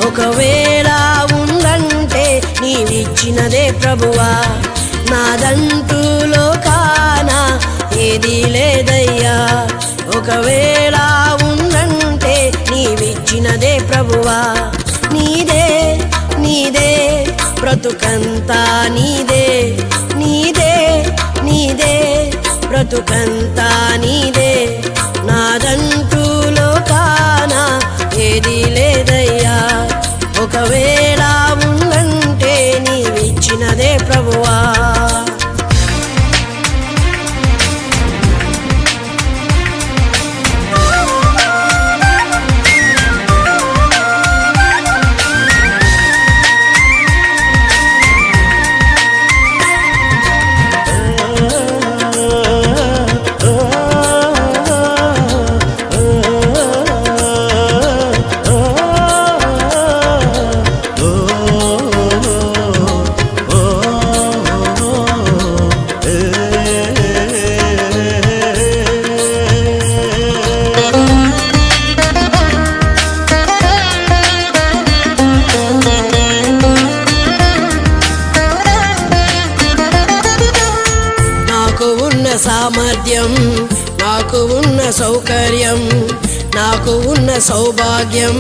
ఒకవేళ ఉందంటే నీవిచ్చినదే ప్రభువా, నాదంటూ లోకాన ఏదీ లేదయ్యా. ఒకవేళ ఉందంటే నీవిచ్చినదే ప్రభువా, నీదే నీదే బ్రతుకంతా నీదే, నీదే నీదే బ్రతుకంతా నీదే, నాదంటూ లోకాన ఏదీ లేదయ్యా. ఒకవేళ ఉందంటే నీవిచ్చినదే ప్రభువా. సామర్థ్యం, నాకు ఉన్న సౌకర్యం, నాకు ఉన్న సౌభాగ్యం,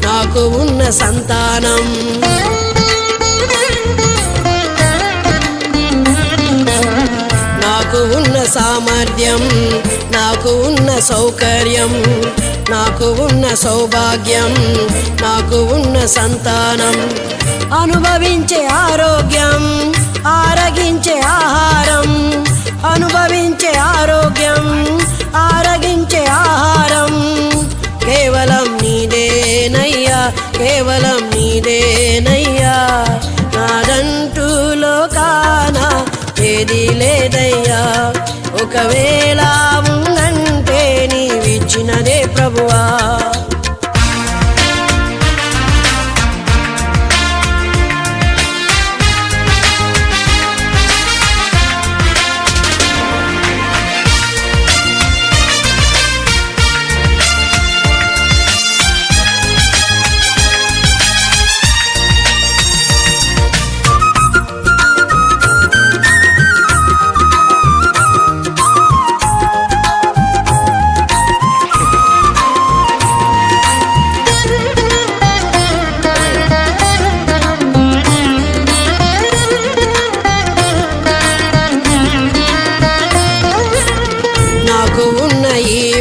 నాకు ఉన్న సంతానం, నాకు ఉన్న సామర్థ్యం, నాకు ఉన్న సౌకర్యం, నాకు ఉన్న సౌభాగ్యం, నాకు ఉన్న సంతానం, అనుభవించే ఆరోగ్యం, ఆరగించే ఆహారం, అనుభవించే ఆరోగ్యం, ఆరగించే ఆహారం, కేవలం నీదేనయ్యా, కేవలం నీదేనయ్యా. నాదంటూ లోకాన ఏదీ లేదయ్యా. ఒకవేళ ఉందంటే నీవిచ్చినదే ప్రభువా.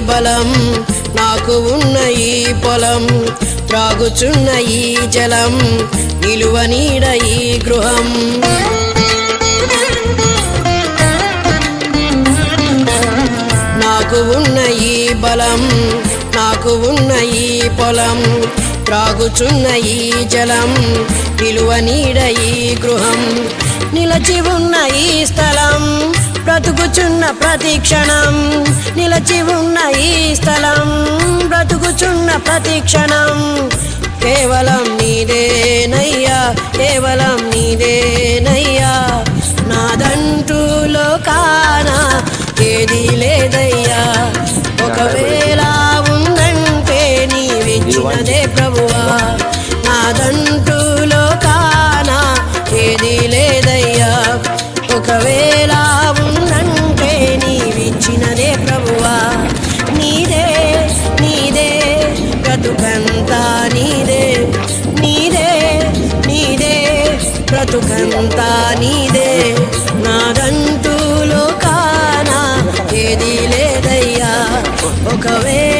బలం, నాకు ఉన్న ఈ పొలం, త్రాగుచున్న ఈ జలం, నిలువ నీడ ఈ గృహం, నాకు ఉన్న ఈ బలం, నాకు ఉన్న ఈ పొలం, త్రాగుచున్న ఈ జలం, నిలువ నీడ ఈ గృహం, నిలచి ఉన్న ఈ స్థలం, బ్రతుకుచున్న ప్రతి క్షణం, నిలచి ఉన్న ఈ స్థలం, బ్రతుకుచున్న ప్రతి క్షణం, కేవలం నీదేనయ్యా, కేవలం నీదేనయ్యా. నాదంటూ లోకాన ఏదీ లేదయ్యా. ఒకవేళ ఉందంటే నీవిచ్చినదే ప్రభువా, నాదంటూ లోకాన ఏదీ లేదయ్యా. ఒకవేళ ఉందంటే నీవిచ్చినదే ప్రభువా, నీదే నీదే బ్రతుకంతా నీదే, నీదే నీదే బ్రతుకంతా నీదే, నాదంటూ లోకాన ఏదీ లేదయ్యా. ఒకవేళ